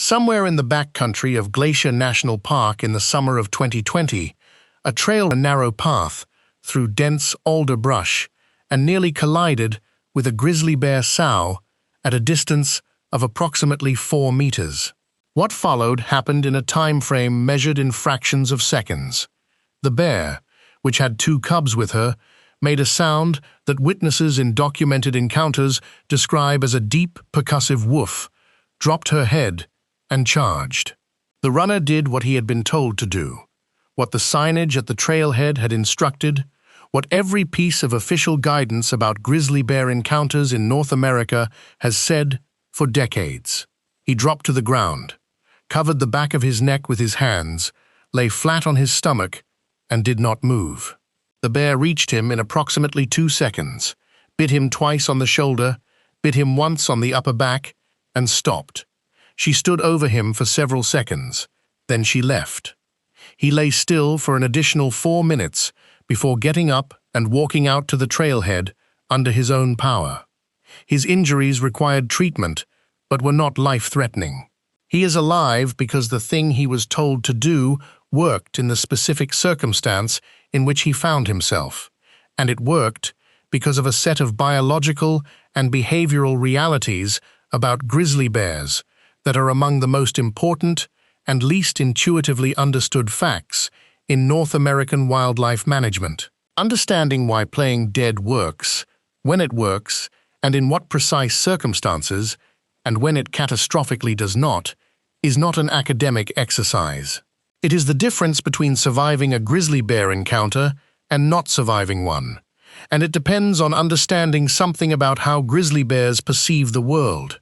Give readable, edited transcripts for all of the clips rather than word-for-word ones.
Somewhere in the backcountry of Glacier National Park in the summer of 2020, a trail a narrow path through dense alder brush and nearly collided with a grizzly bear sow at a distance of approximately 4 meters. What followed happened in a time frame measured in fractions of seconds. The bear, which had 2 cubs with her, made a sound that witnesses in documented encounters describe as a deep, percussive woof, dropped her head, and charged. The runner did what he had been told to do, what the signage at the trailhead had instructed, what every piece of official guidance about grizzly bear encounters in North America has said for decades. He dropped to the ground, covered the back of his neck with his hands, lay flat on his stomach, and did not move. The bear reached him in approximately 2 seconds, bit him twice on the shoulder, bit him once on the upper back, and stopped. She stood over him for several seconds, then she left. He lay still for an additional 4 minutes before getting up and walking out to the trailhead under his own power. His injuries required treatment, but were not life-threatening. He is alive because the thing he was told to do worked in the specific circumstance in which he found himself, and it worked because of a set of biological and behavioral realities about grizzly bears that are among the most important and least intuitively understood facts in North American wildlife management. Understanding why playing dead works, when it works, and in what precise circumstances, and when it catastrophically does not, is not an academic exercise. It is the difference between surviving a grizzly bear encounter and not surviving one, and it depends on understanding something about how grizzly bears perceive the world,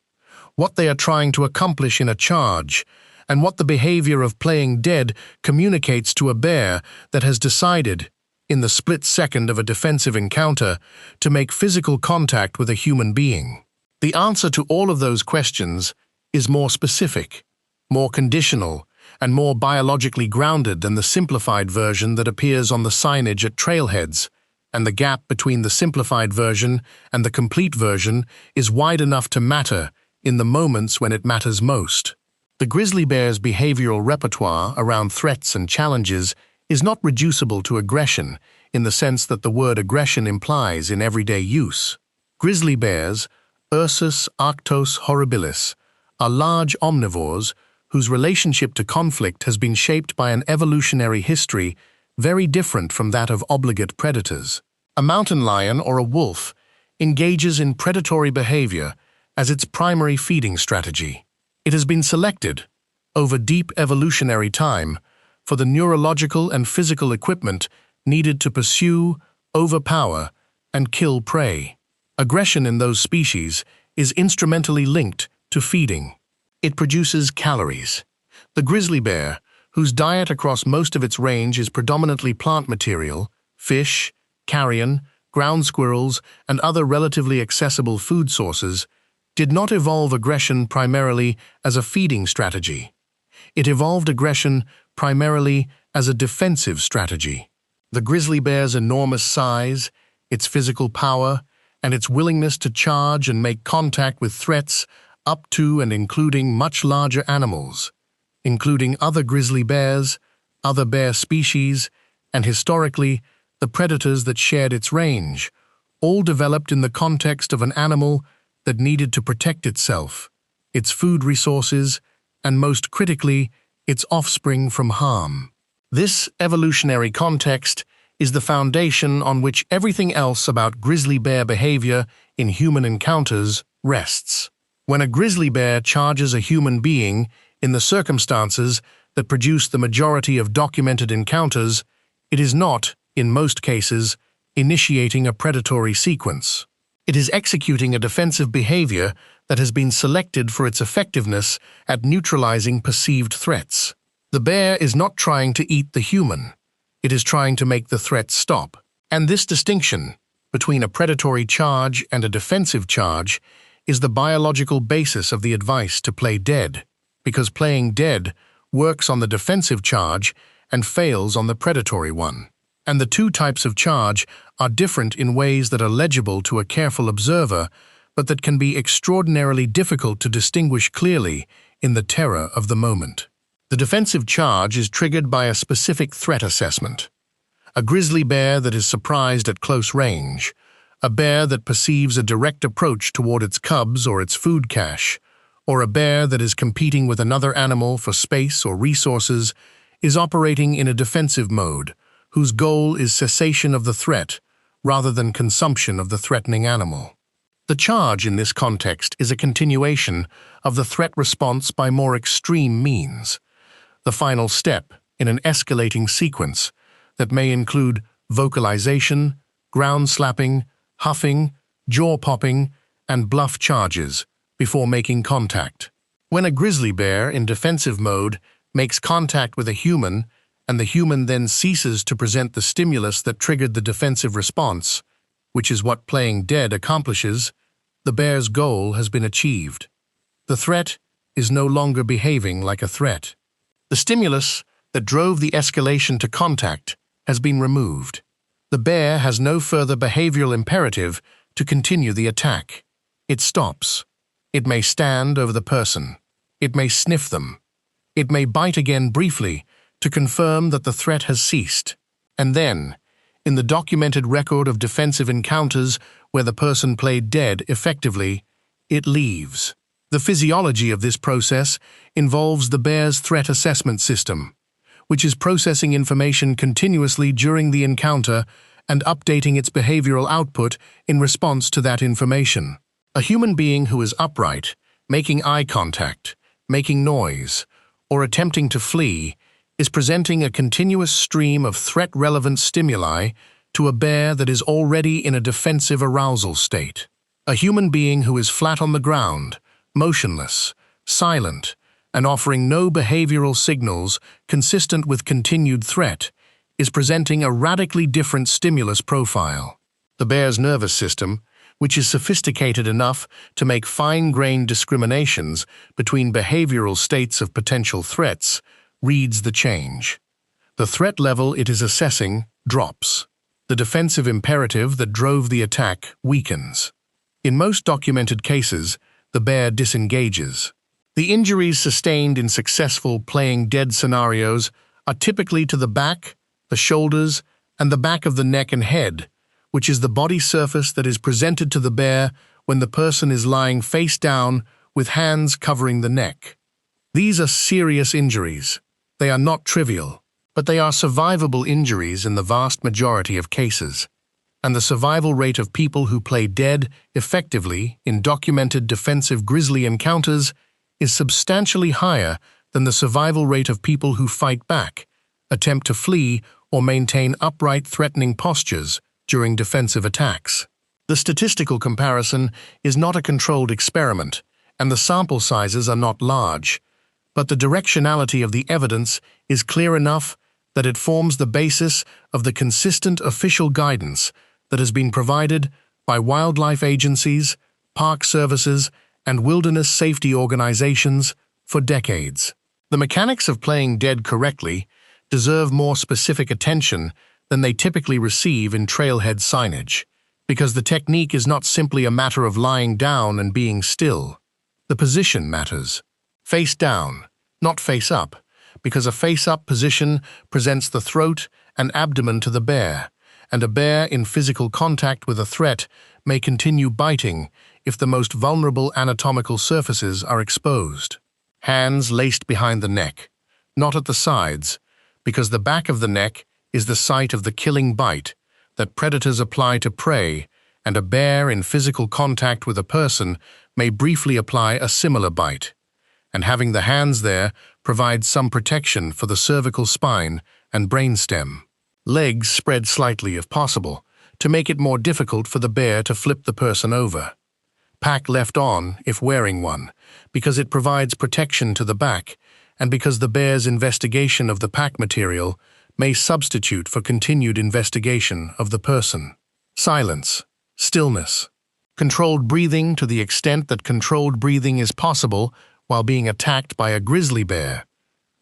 what they are trying to accomplish in a charge, and what the behavior of playing dead communicates to a bear that has decided, in the split second of a defensive encounter, to make physical contact with a human being. The answer to all of those questions is more specific, more conditional, and more biologically grounded than the simplified version that appears on the signage at trailheads, and the gap between the simplified version and the complete version is wide enough to matter in the moments when it matters most. The grizzly bear's behavioral repertoire around threats and challenges is not reducible to aggression in the sense that the word aggression implies in everyday use. Grizzly bears, Ursus arctos horribilis, are large omnivores whose relationship to conflict has been shaped by an evolutionary history very different from that of obligate predators. A mountain lion or a wolf engages in predatory behavior as its primary feeding strategy. It has been selected, over deep evolutionary time, for the neurological and physical equipment needed to pursue, overpower, and kill prey. Aggression in those species is instrumentally linked to feeding. It produces calories. The grizzly bear, whose diet across most of its range is predominantly plant material, fish, carrion, ground squirrels, and other relatively accessible food sources, did not evolve aggression primarily as a feeding strategy. It evolved aggression primarily as a defensive strategy. The grizzly bear's enormous size, its physical power, and its willingness to charge and make contact with threats up to and including much larger animals, including other grizzly bears, other bear species, and historically, the predators that shared its range, all developed in the context of an animal that needed to protect itself, its food resources, and most critically, its offspring from harm. This evolutionary context is the foundation on which everything else about grizzly bear behavior in human encounters rests. When a grizzly bear charges a human being in the circumstances that produce the majority of documented encounters, it is not, in most cases, initiating a predatory sequence. It is executing a defensive behavior that has been selected for its effectiveness at neutralizing perceived threats. The bear is not trying to eat the human. It is trying to make the threat stop. And this distinction between a predatory charge and a defensive charge is the biological basis of the advice to play dead, because playing dead works on the defensive charge and fails on the predatory one. And the two types of charge are different in ways that are legible to a careful observer, but that can be extraordinarily difficult to distinguish clearly in the terror of the moment. The defensive charge is triggered by a specific threat assessment. A grizzly bear that is surprised at close range, a bear that perceives a direct approach toward its cubs or its food cache, or a bear that is competing with another animal for space or resources, is operating in a defensive mode, whose goal is cessation of the threat rather than consumption of the threatening animal. The charge in this context is a continuation of the threat response by more extreme means, the final step in an escalating sequence that may include vocalization, ground slapping, huffing, jaw popping, and bluff charges before making contact. When a grizzly bear in defensive mode makes contact with a human, and the human then ceases to present the stimulus that triggered the defensive response, which is what playing dead accomplishes, the bear's goal has been achieved. The threat is no longer behaving like a threat. The stimulus that drove the escalation to contact has been removed. The bear has no further behavioral imperative to continue the attack. It stops. It may stand over the person. It may sniff them. It may bite again briefly to confirm that the threat has ceased. And then, in the documented record of defensive encounters where the person played dead effectively, it leaves. The physiology of this process involves the bear's threat assessment system, which is processing information continuously during the encounter and updating its behavioral output in response to that information. A human being who is upright, making eye contact, making noise, or attempting to flee is presenting a continuous stream of threat-relevant stimuli to a bear that is already in a defensive arousal state. A human being who is flat on the ground, motionless, silent, and offering no behavioral signals consistent with continued threat, is presenting a radically different stimulus profile. The bear's nervous system, which is sophisticated enough to make fine-grained discriminations between behavioral states of potential threats, reads the change. The threat level it is assessing drops. The defensive imperative that drove the attack weakens. In most documented cases, the bear disengages. The injuries sustained in successful playing dead scenarios are typically to the back, the shoulders, and the back of the neck and head, which is the body surface that is presented to the bear when the person is lying face down with hands covering the neck. These are serious injuries. They are not trivial, but they are survivable injuries in the vast majority of cases, and the survival rate of people who play dead effectively in documented defensive grizzly encounters is substantially higher than the survival rate of people who fight back, attempt to flee, or maintain upright threatening postures during defensive attacks. The statistical comparison is not a controlled experiment, and the sample sizes are not large, but the directionality of the evidence is clear enough that it forms the basis of the consistent official guidance that has been provided by wildlife agencies, park services, and wilderness safety organizations for decades. The mechanics of playing dead correctly deserve more specific attention than they typically receive in trailhead signage, because the technique is not simply a matter of lying down and being still. The position matters. Face down, not face up, because a face-up position presents the throat and abdomen to the bear, and a bear in physical contact with a threat may continue biting if the most vulnerable anatomical surfaces are exposed. Hands laced behind the neck, not at the sides, because the back of the neck is the site of the killing bite that predators apply to prey, and a bear in physical contact with a person may briefly apply a similar bite, and having the hands there provides some protection for the cervical spine and brainstem. Legs spread slightly if possible, to make it more difficult for the bear to flip the person over. Pack left on if wearing one, because it provides protection to the back, and because the bear's investigation of the pack material may substitute for continued investigation of the person. Silence, stillness, controlled breathing to the extent that controlled breathing is possible while being attacked by a grizzly bear,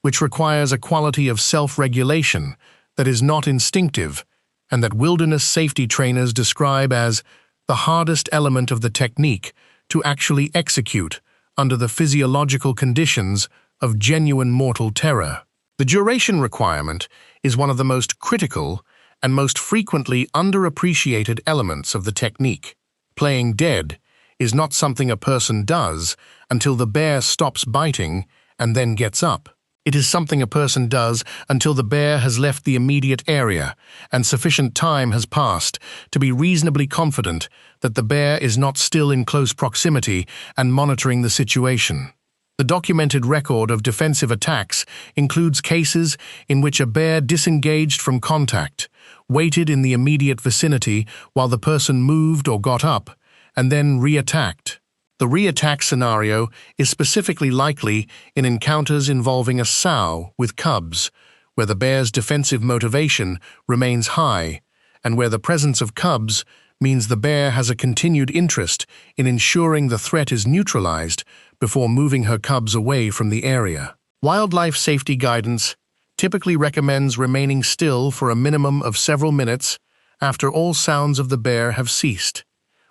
which requires a quality of self-regulation that is not instinctive and that wilderness safety trainers describe as the hardest element of the technique to actually execute under the physiological conditions of genuine mortal terror. The duration requirement is one of the most critical and most frequently underappreciated elements of the technique. Playing dead is not something a person does until the bear stops biting and then gets up. It is something a person does until the bear has left the immediate area and sufficient time has passed to be reasonably confident that the bear is not still in close proximity and monitoring the situation. The documented record of defensive attacks includes cases in which a bear disengaged from contact, waited in the immediate vicinity while the person moved or got up, and then reattacked. The reattack scenario is specifically likely in encounters involving a sow with cubs, where the bear's defensive motivation remains high, and where the presence of cubs means the bear has a continued interest in ensuring the threat is neutralized before moving her cubs away from the area. Wildlife safety guidance typically recommends remaining still for a minimum of several minutes after all sounds of the bear have ceased,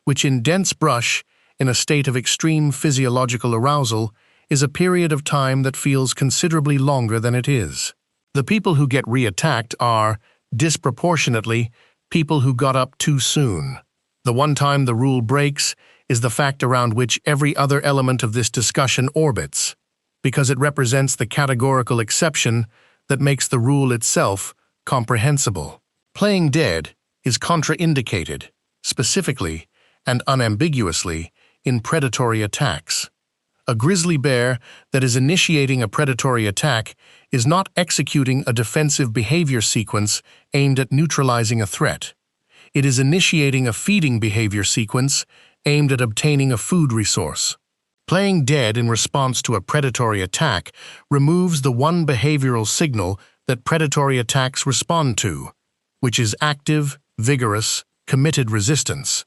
which in dense brush, in a state of extreme physiological arousal, is a period of time that feels considerably longer than it is. The people who get reattacked are, disproportionately, people who got up too soon. The one time the rule breaks is the fact around which every other element of this discussion orbits, because it represents the categorical exception that makes the rule itself comprehensible. Playing dead is contraindicated, specifically and unambiguously, in predatory attacks. A grizzly bear that is initiating a predatory attack is not executing a defensive behavior sequence aimed at neutralizing a threat. It is initiating a feeding behavior sequence aimed at obtaining a food resource. Playing dead in response to a predatory attack removes the one behavioral signal that predatory attacks respond to, which is active, vigorous, committed resistance,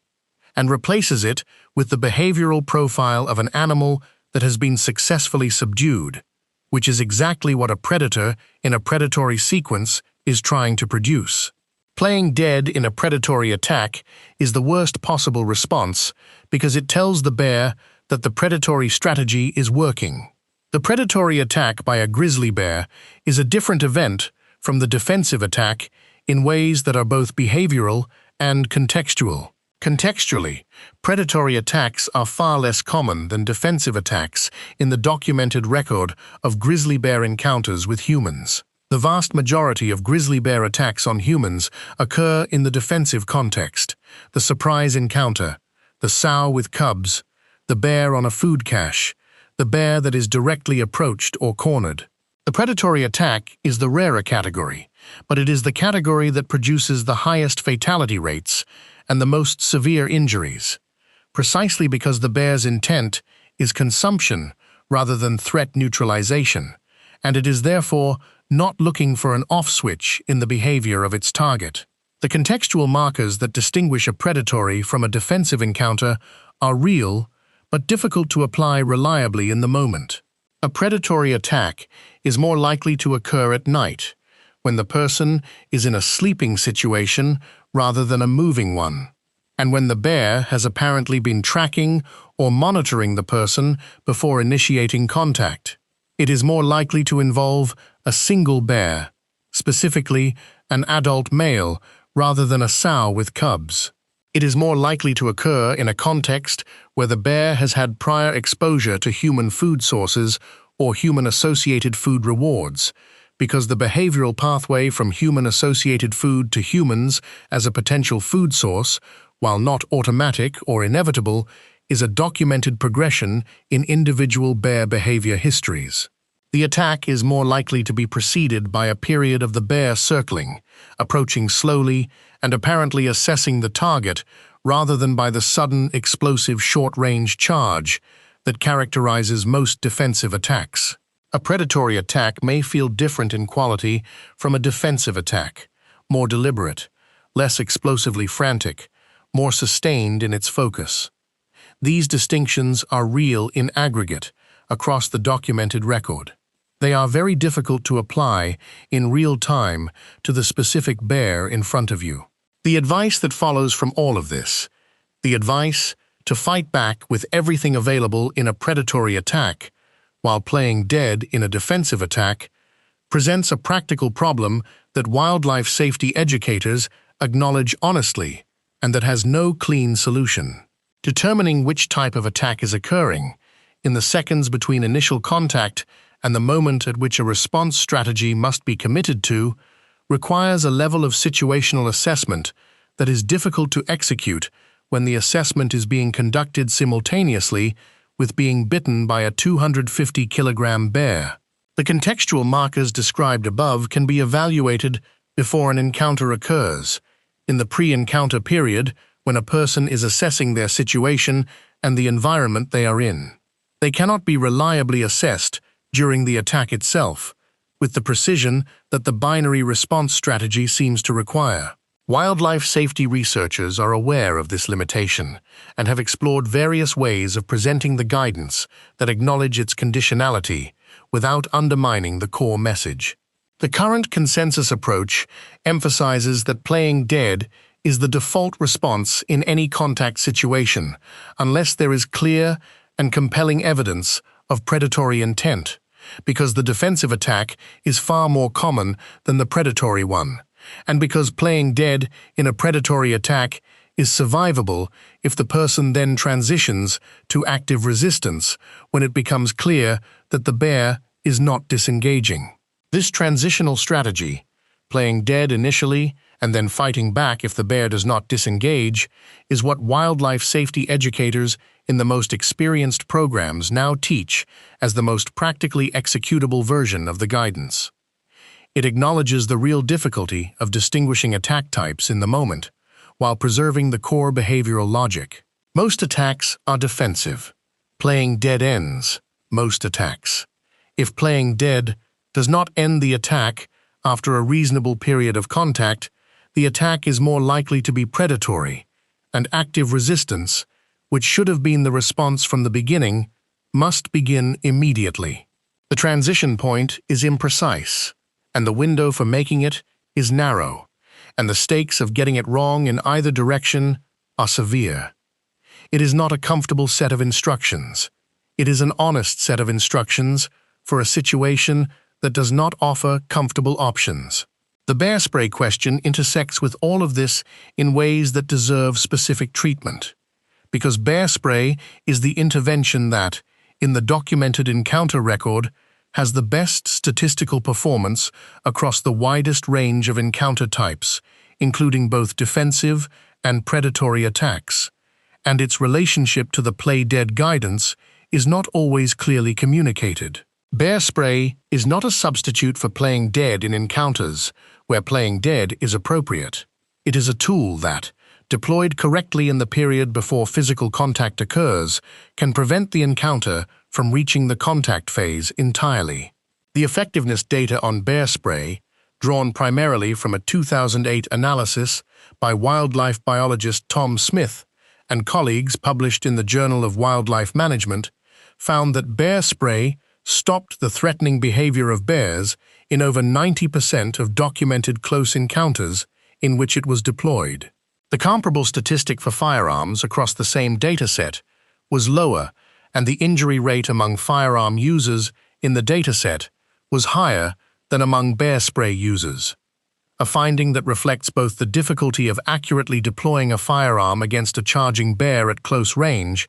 and replaces it with the behavioral profile of an animal that has been successfully subdued, which is exactly what a predator in a predatory sequence is trying to produce. Playing dead in a predatory attack is the worst possible response because it tells the bear that the predatory strategy is working. The predatory attack by a grizzly bear is a different event from the defensive attack in ways that are both behavioral and contextual. Contextually, predatory attacks are far less common than defensive attacks in the documented record of grizzly bear encounters with humans. The vast majority of grizzly bear attacks on humans occur in the defensive context: the surprise encounter, the sow with cubs, the bear on a food cache, the bear that is directly approached or cornered. The predatory attack is the rarer category, but it is the category that produces the highest fatality rates and the most severe injuries, precisely because the bear's intent is consumption rather than threat neutralization, and it is therefore not looking for an off switch in the behavior of its target. The contextual markers that distinguish a predatory from a defensive encounter are real, but difficult to apply reliably in the moment. A predatory attack is more likely to occur at night, when the person is in a sleeping situation rather than a moving one, and when the bear has apparently been tracking or monitoring the person before initiating contact. It is more likely to involve a single bear, specifically an adult male, rather than a sow with cubs. It is more likely to occur in a context where the bear has had prior exposure to human food sources or human-associated food rewards, because the behavioral pathway from human-associated food to humans as a potential food source, while not automatic or inevitable, is a documented progression in individual bear behavior histories. The attack is more likely to be preceded by a period of the bear circling, approaching slowly and apparently assessing the target, rather than by the sudden, explosive short-range charge that characterizes most defensive attacks. A predatory attack may feel different in quality from a defensive attack, more deliberate, less explosively frantic, more sustained in its focus. These distinctions are real in aggregate across the documented record. They are very difficult to apply in real time to the specific bear in front of you. The advice that follows from all of this, the advice to fight back with everything available in a predatory attack, while playing dead in a defensive attack, presents a practical problem that wildlife safety educators acknowledge honestly and that has no clean solution. Determining which type of attack is occurring, in the seconds between initial contact and the moment at which a response strategy must be committed to, requires a level of situational assessment that is difficult to execute when the assessment is being conducted simultaneously with being bitten by a 250-kilogram bear. The contextual markers described above can be evaluated before an encounter occurs, in the pre-encounter period when a person is assessing their situation and the environment they are in. They cannot be reliably assessed during the attack itself, with the precision that the binary response strategy seems to require. Wildlife safety researchers are aware of this limitation and have explored various ways of presenting the guidance that acknowledge its conditionality without undermining the core message. The current consensus approach emphasizes that playing dead is the default response in any contact situation, unless there is clear and compelling evidence of predatory intent, because the defensive attack is far more common than the predatory one, and because playing dead in a predatory attack is survivable if the person then transitions to active resistance when it becomes clear that the bear is not disengaging. This transitional strategy, playing dead initially and then fighting back if the bear does not disengage, is what wildlife safety educators in the most experienced programs now teach as the most practically executable version of the guidance. It acknowledges the real difficulty of distinguishing attack types in the moment, while preserving the core behavioral logic. Most attacks are defensive. Playing dead ends most attacks. If playing dead does not end the attack after a reasonable period of contact, the attack is more likely to be predatory, and active resistance, which should have been the response from the beginning, must begin immediately. The transition point is imprecise, and the window for making it is narrow, and the stakes of getting it wrong in either direction are severe. It is not a comfortable set of instructions. It is an honest set of instructions for a situation that does not offer comfortable options. The bear spray question intersects with all of this in ways that deserve specific treatment, because bear spray is the intervention that, in the documented encounter record, has the best statistical performance across the widest range of encounter types, including both defensive and predatory attacks, and its relationship to the play dead guidance is not always clearly communicated. Bear spray is not a substitute for playing dead in encounters where playing dead is appropriate. It is a tool that, deployed correctly in the period before physical contact occurs, can prevent the encounter from reaching the contact phase entirely. The effectiveness data on bear spray, drawn primarily from a 2008 analysis by wildlife biologist Tom Smith and colleagues published in the Journal of Wildlife Management, found that bear spray stopped the threatening behavior of bears in over 90% of documented close encounters in which it was deployed. The comparable statistic for firearms across the same dataset was lower, and the injury rate among firearm users in the dataset was higher than among bear spray users, a finding that reflects both the difficulty of accurately deploying a firearm against a charging bear at close range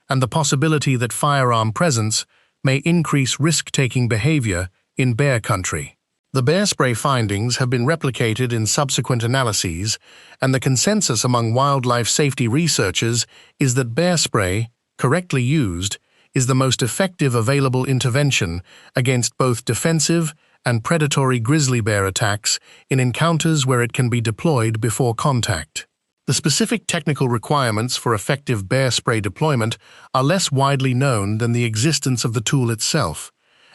and the possibility that firearm presence may increase risk-taking behavior in bear country. The bear spray findings have been replicated in subsequent analyses, and the consensus among wildlife safety researchers is that bear spray, correctly used, is the most effective available intervention against both defensive and predatory grizzly bear attacks in encounters where it can be deployed before contact. The specific technical requirements for effective bear spray deployment are less widely known than the existence of the tool itself,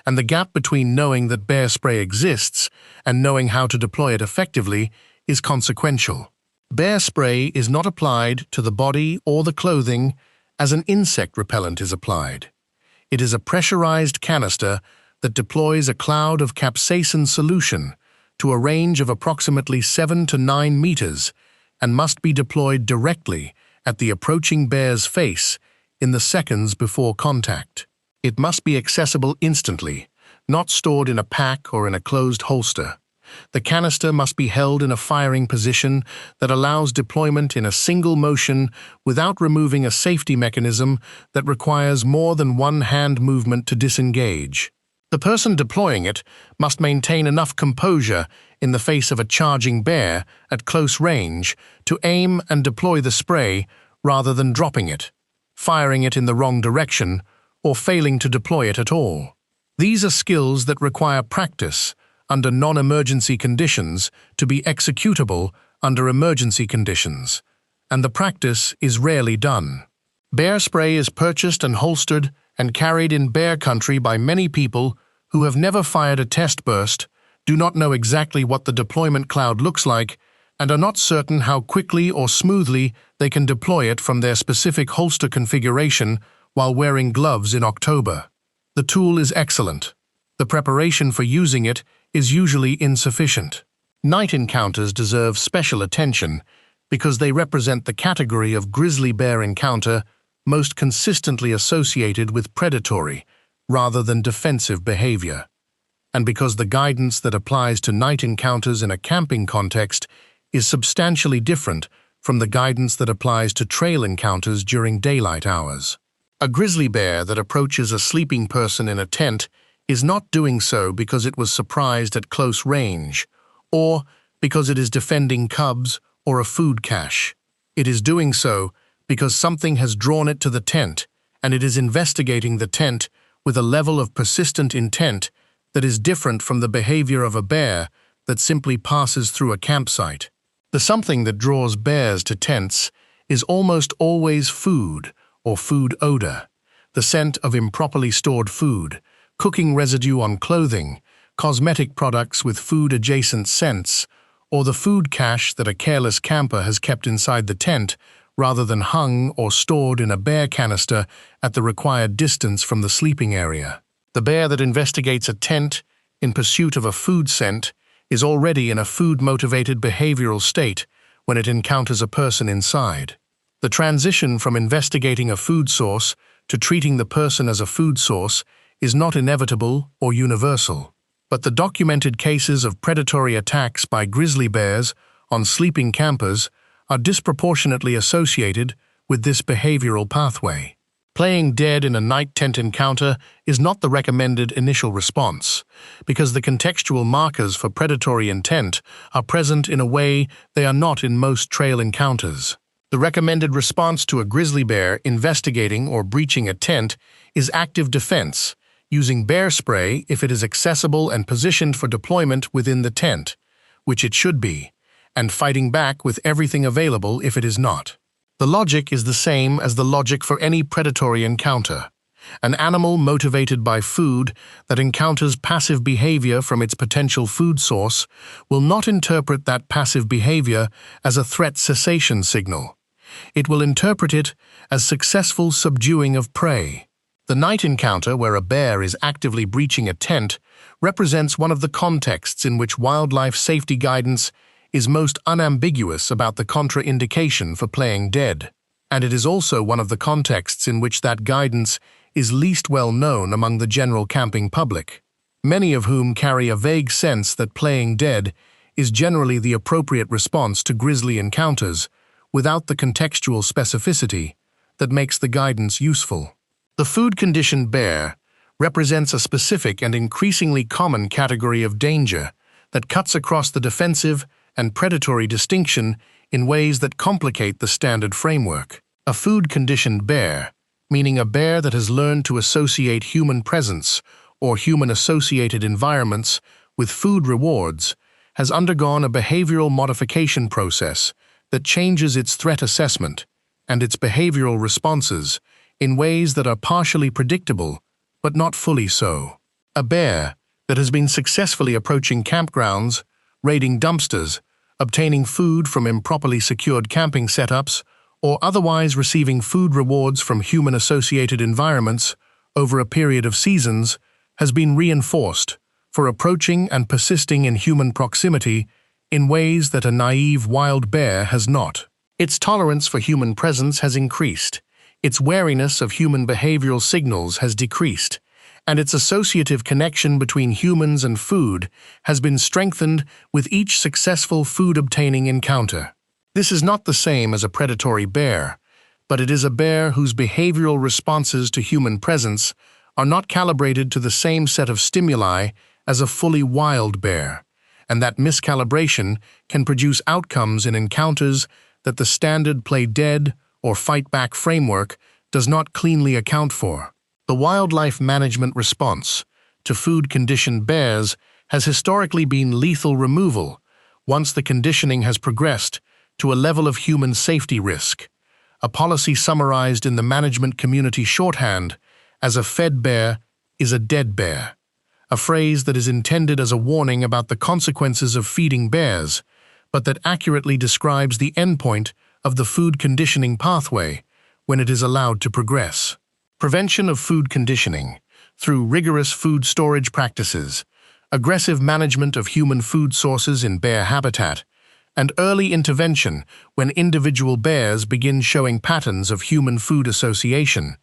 and the gap between knowing that bear spray exists and knowing how to deploy it effectively is consequential. Bear spray is not applied to the body or the clothing as an insect repellent is applied. It is a pressurized canister that deploys a cloud of capsaicin solution to a range of approximately 7 to 9 meters and must be deployed directly at the approaching bear's face in the seconds before contact. It must be accessible instantly, not stored in a pack or in a closed holster. The canister must be held in a firing position that allows deployment in a single motion without removing a safety mechanism that requires more than one hand movement to disengage. The person deploying it must maintain enough composure in the face of a charging bear at close range to aim and deploy the spray rather than dropping it, firing it in the wrong direction, or failing to deploy it at all. These are skills that require practice under non-emergency conditions to be executable under emergency conditions, and the practice is rarely done. Bear spray is purchased and holstered and carried in bear country by many people who have never fired a test burst, do not know exactly what the deployment cloud looks like, and are not certain how quickly or smoothly they can deploy it from their specific holster configuration while wearing gloves in October. The tool is excellent. The preparation for using it is usually insufficient. Night encounters deserve special attention because they represent the category of grizzly bear encounter most consistently associated with predatory rather than defensive behavior, and because the guidance that applies to night encounters in a camping context is substantially different from the guidance that applies to trail encounters during daylight hours. A grizzly bear that approaches a sleeping person in a tent is not doing so because it was surprised at close range, or because it is defending cubs or a food cache. It is doing so because something has drawn it to the tent, and it is investigating the tent with a level of persistent intent that is different from the behavior of a bear that simply passes through a campsite. The something that draws bears to tents is almost always food or food odor, the scent of improperly stored food, cooking residue on clothing, cosmetic products with food-adjacent scents, or the food cache that a careless camper has kept inside the tent rather than hung or stored in a bear canister at the required distance from the sleeping area. The bear that investigates a tent in pursuit of a food scent is already in a food-motivated behavioral state when it encounters a person inside. The transition from investigating a food source to treating the person as a food source is not inevitable or universal, but the documented cases of predatory attacks by grizzly bears on sleeping campers are disproportionately associated with this behavioral pathway. Playing dead in a night tent encounter is not the recommended initial response, because the contextual markers for predatory intent are present in a way they are not in most trail encounters. The recommended response to a grizzly bear investigating or breaching a tent is active defense, using bear spray if it is accessible and positioned for deployment within the tent, which it should be, and fighting back with everything available if it is not. The logic is the same as the logic for any predatory encounter. An animal motivated by food that encounters passive behavior from its potential food source will not interpret that passive behavior as a threat cessation signal. It will interpret it as successful subduing of prey. The night encounter where a bear is actively breaching a tent represents one of the contexts in which wildlife safety guidance is most unambiguous about the contraindication for playing dead, and it is also one of the contexts in which that guidance is least well known among the general camping public, many of whom carry a vague sense that playing dead is generally the appropriate response to grizzly encounters without the contextual specificity that makes the guidance useful. The food-conditioned bear represents a specific and increasingly common category of danger that cuts across the defensive and predatory distinction in ways that complicate the standard framework. A food-conditioned bear, meaning a bear that has learned to associate human presence or human-associated environments with food rewards, has undergone a behavioral modification process that changes its threat assessment and its behavioral responses in ways that are partially predictable, but not fully so. A bear that has been successfully approaching campgrounds, raiding dumpsters, obtaining food from improperly secured camping setups, or otherwise receiving food rewards from human-associated environments over a period of seasons, has been reinforced for approaching and persisting in human proximity in ways that a naive wild bear has not. Its tolerance for human presence has increased, its wariness of human behavioral signals has decreased, and its associative connection between humans and food has been strengthened with each successful food-obtaining encounter. This is not the same as a predatory bear, but it is a bear whose behavioral responses to human presence are not calibrated to the same set of stimuli as a fully wild bear, and that miscalibration can produce outcomes in encounters that the standard play dead or fight back framework does not cleanly account for. The wildlife management response to food-conditioned bears has historically been lethal removal once the conditioning has progressed to a level of human safety risk, a policy summarized in the management community shorthand as a fed bear is a dead bear, a phrase that is intended as a warning about the consequences of feeding bears, but that accurately describes the endpoint of the food conditioning pathway when it is allowed to progress. Prevention of food conditioning through rigorous food storage practices, aggressive management of human food sources in bear habitat, and early intervention when individual bears begin showing patterns of human food association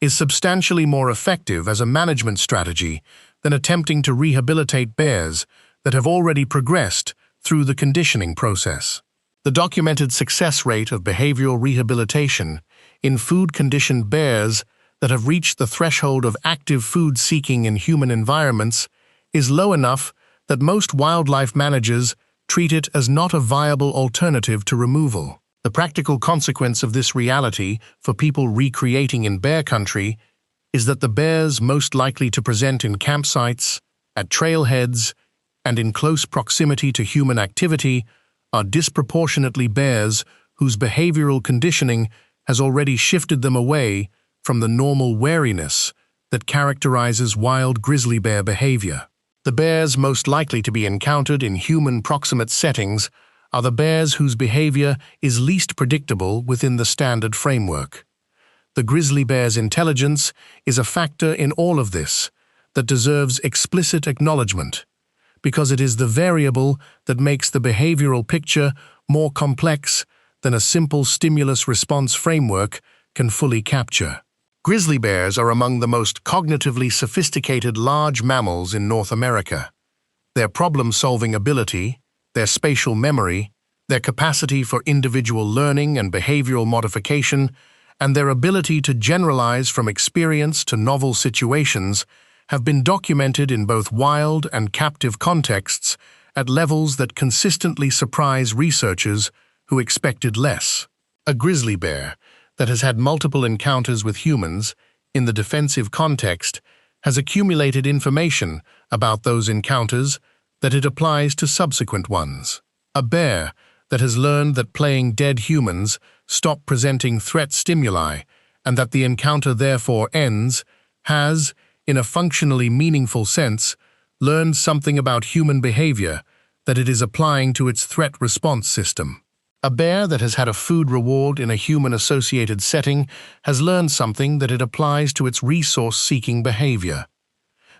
is substantially more effective as a management strategy than attempting to rehabilitate bears that have already progressed through the conditioning process. The documented success rate of behavioral rehabilitation in food-conditioned bears that have reached the threshold of active food seeking in human environments is low enough that most wildlife managers treat it as not a viable alternative to removal. The practical consequence of this reality for people recreating in bear country is that the bears most likely to present in campsites, at trailheads, and in close proximity to human activity are disproportionately bears whose behavioral conditioning has already shifted them away from the normal wariness that characterizes wild grizzly bear behavior. The bears most likely to be encountered in human proximate settings are the bears whose behavior is least predictable within the standard framework. The grizzly bear's intelligence is a factor in all of this that deserves explicit acknowledgement, because it is the variable that makes the behavioral picture more complex than a simple stimulus-response framework can fully capture. Grizzly bears are among the most cognitively sophisticated large mammals in North America. Their problem-solving ability, their spatial memory, their capacity for individual learning and behavioral modification, and their ability to generalize from experience to novel situations have been documented in both wild and captive contexts at levels that consistently surprise researchers who expected less. A grizzly bear that has had multiple encounters with humans in the defensive context has accumulated information about those encounters that it applies to subsequent ones. A bear that has learned that playing dead humans stop presenting threat stimuli and that the encounter therefore ends has, in a functionally meaningful sense, learned something about human behavior that it is applying to its threat response system. A bear that has had a food reward in a human-associated setting has learned something that it applies to its resource-seeking behavior.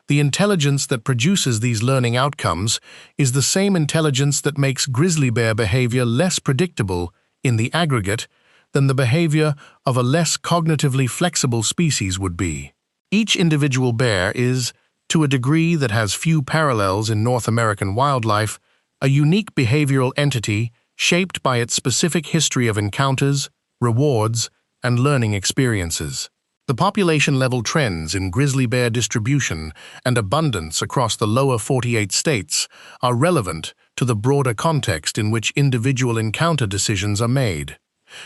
The intelligence that produces these learning outcomes is the same intelligence that makes grizzly bear behavior less predictable in the aggregate than the behavior of a less cognitively flexible species would be. Each individual bear is, to a degree that has few parallels in North American wildlife, a unique behavioral entity shaped by its specific history of encounters, rewards, and learning experiences. The population-level trends in grizzly bear distribution and abundance across the lower 48 states are relevant to the broader context in which individual encounter decisions are made,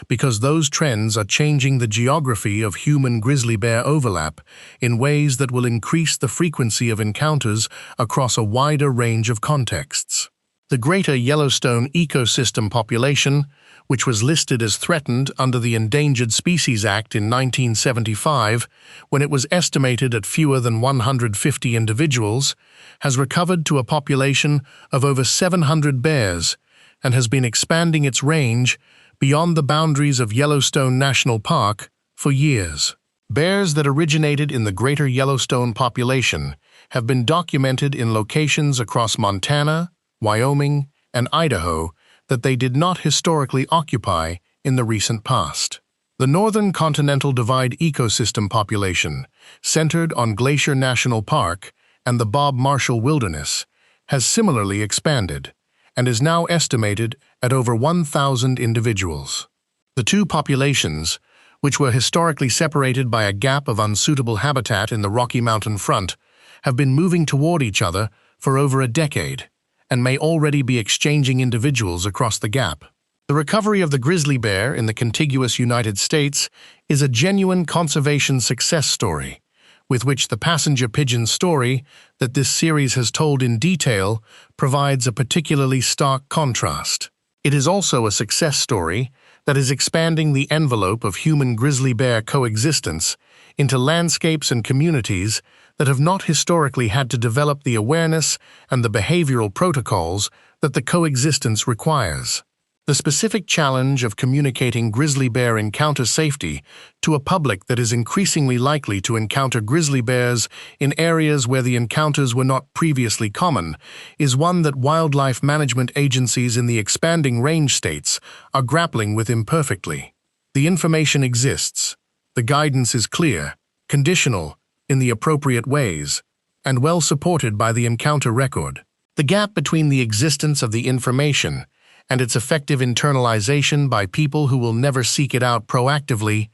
because those trends are changing the geography of human grizzly bear overlap in ways that will increase the frequency of encounters across a wider range of contexts. The greater Yellowstone ecosystem population, which was listed as threatened under the Endangered Species Act in 1975, when it was estimated at fewer than 150 individuals, has recovered to a population of over 700 bears and has been expanding its range beyond the boundaries of Yellowstone National Park for years. Bears that originated in the greater Yellowstone population have been documented in locations across Montana, Wyoming, and Idaho that they did not historically occupy in the recent past. The Northern Continental Divide ecosystem population, centered on Glacier National Park and the Bob Marshall Wilderness, has similarly expanded and is now estimated at over 1,000 individuals. The two populations, which were historically separated by a gap of unsuitable habitat in the Rocky Mountain front, have been moving toward each other for over a decade and may already be exchanging individuals across the gap. The recovery of the grizzly bear in the contiguous United States is a genuine conservation success story, with which the passenger pigeon story that this series has told in detail provides a particularly stark contrast. It is also a success story that is expanding the envelope of human grizzly bear coexistence into landscapes and communities that have not historically had to develop the awareness and the behavioral protocols that the coexistence requires. The specific challenge of communicating grizzly bear encounter safety to a public that is increasingly likely to encounter grizzly bears in areas where the encounters were not previously common is one that wildlife management agencies in the expanding range states are grappling with imperfectly. The information exists, the guidance is clear, conditional, in the appropriate ways, and well supported by the encounter record. The gap between the existence of the information and its effective internalization by people who will never seek it out proactively,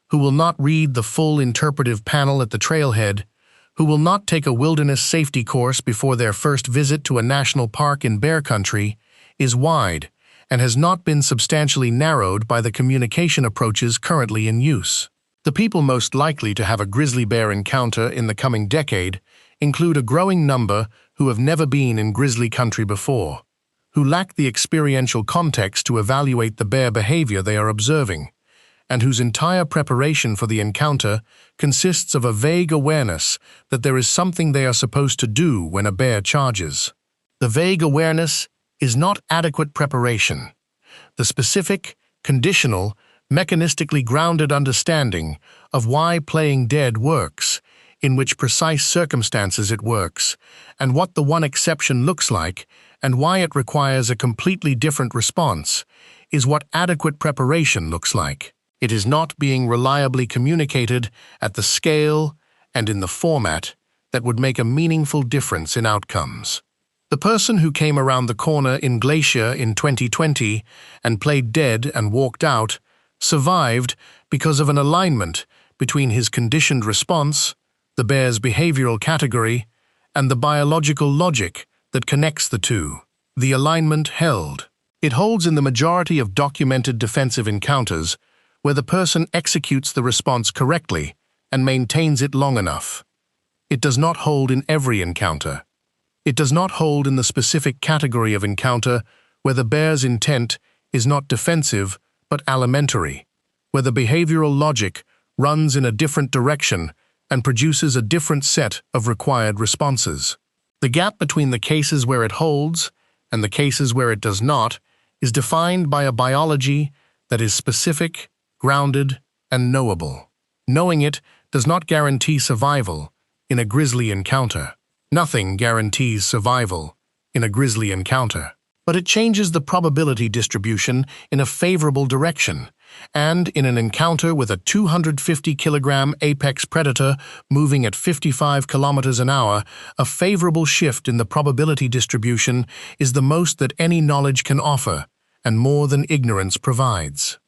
who will not read the full interpretive panel at the trailhead, who will not take a wilderness safety course before their first visit to a national park in bear country, is wide and has not been substantially narrowed by the communication approaches currently in use. The people most likely to have a grizzly bear encounter in the coming decade include a growing number who have never been in grizzly country before, who lack the experiential context to evaluate the bear behavior they are observing, and whose entire preparation for the encounter consists of a vague awareness that there is something they are supposed to do when a bear charges. The vague awareness is not adequate preparation. The specific, conditional, mechanistically grounded understanding of why playing dead works, in which precise circumstances it works, and what the one exception looks like, and why it requires a completely different response, is what adequate preparation looks like. It is not being reliably communicated at the scale and in the format that would make a meaningful difference in outcomes. The person who came around the corner in Glacier in 2020 and played dead and walked out survived because of an alignment between his conditioned response, the bear's behavioral category, and the biological logic that connects the two. The alignment held. It holds in the majority of documented defensive encounters where the person executes the response correctly and maintains it long enough. It does not hold in every encounter. It does not hold in the specific category of encounter where the bear's intent is not defensive but alimentary, where the behavioral logic runs in a different direction and produces a different set of required responses. The gap between the cases where it holds and the cases where it does not is defined by a biology that is specific, grounded, and knowable. Knowing it does not guarantee survival in a grizzly encounter. Nothing guarantees survival in a grizzly encounter, but it changes the probability distribution in a favorable direction, and in an encounter with a 250-kilogram apex predator moving at 55 kilometers an hour, a favorable shift in the probability distribution is the most that any knowledge can offer, and more than ignorance provides.